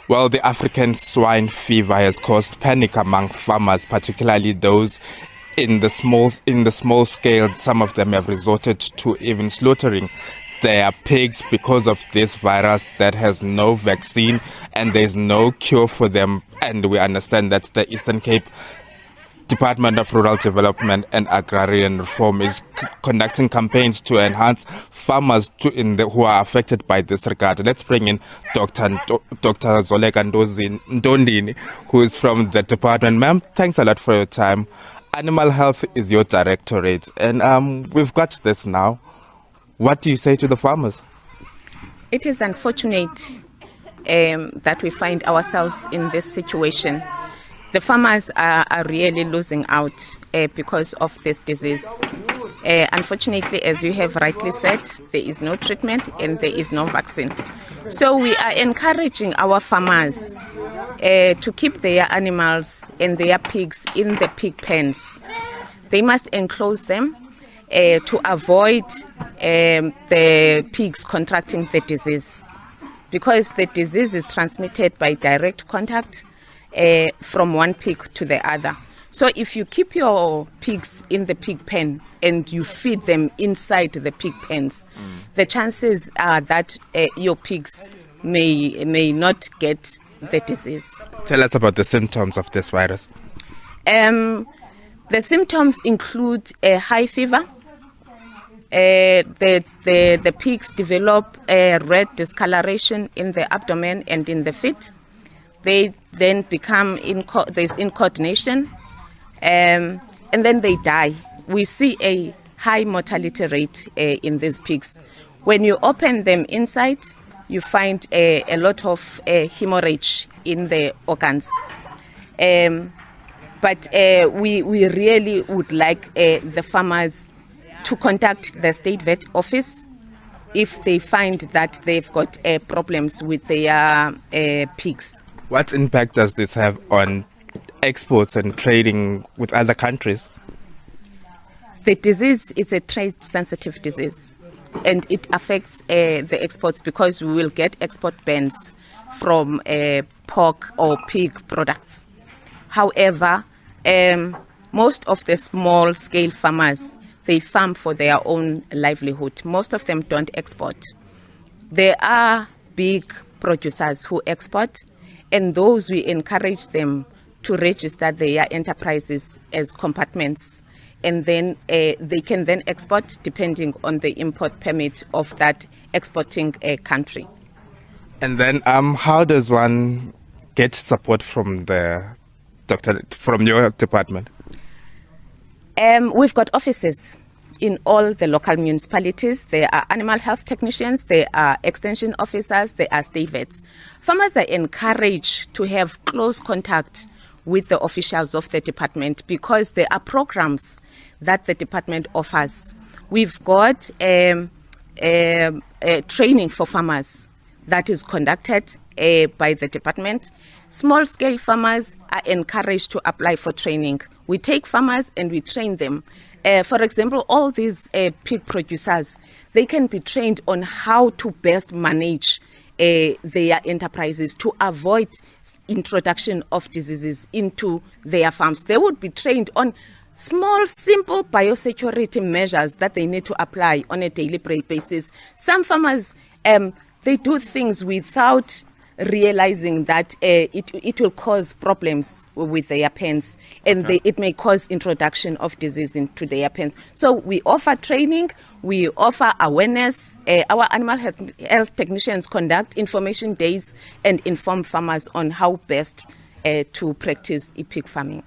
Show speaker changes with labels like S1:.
S1: Well, the African swine fever has caused panic among farmers, particularly those in the small scale. Some of them have resorted to even slaughtering their pigs because of this virus that has no vaccine and there's no cure for them. And we understand that the Eastern Cape Department of Rural Development and Agrarian Reform is conducting campaigns to enhance farmers who are affected by this regard. Let's bring in Dr. Zoleka Ndondini, who is from the department. Ma'am, thanks a lot for your time. Animal health is your directorate, and we've got this now. What do you say to the farmers?
S2: It is unfortunate that we find ourselves in this situation. The farmers are really losing out because of this disease. Unfortunately, as you have rightly said, there is no treatment and there is no vaccine. So we are encouraging our farmers to keep their animals and their pigs in the pig pens. They must enclose them to avoid the pigs contracting the disease, because the disease is transmitted by direct contact from one pig to the other. So if you keep your pigs in the pig pen and you feed them inside the pig pens, the chances are that your pigs may not get the disease.
S1: Tell us about the symptoms of this virus.
S2: The symptoms include a high fever. The pigs develop a red discoloration in the abdomen and in the feet. They then become there's incoordination, and then they die. We see a high mortality rate in these pigs. When you open them inside, you find a lot of hemorrhage in the organs. But we really would like the farmers to contact the state vet office if they find that they've got problems with their pigs.
S1: What impact does this have on exports and trading with other countries?
S2: The disease is a trade-sensitive disease, and it affects the exports because we will get export bans from pork or pig products. However, most of the small-scale farmers, they farm for their own livelihood. Most of them don't export. There are big producers who export, and those we encourage them to register their enterprises as compartments, and then they can then export depending on the import permit of that exporting country.
S1: And then how does one get support from your department?
S2: We've got offices in all the local municipalities. There are animal health technicians, there are extension officers, there are state vets. Farmers are encouraged to have close contact with the officials of the department because there are programs that the department offers. We've got training for farmers that is conducted by the department. Small-scale farmers are encouraged to apply for training. We take farmers and we train them. For example, all these pig producers, they can be trained on how to best manage their enterprises to avoid introduction of diseases into their farms. They would be trained on small, simple biosecurity measures that they need to apply on a daily basis. Some farmers, they do things without realizing that it will cause problems with their pens, and it may cause introduction of disease into their pens. So we offer training, we offer awareness. Our animal health technicians conduct information days and inform farmers on how best to practice pig farming.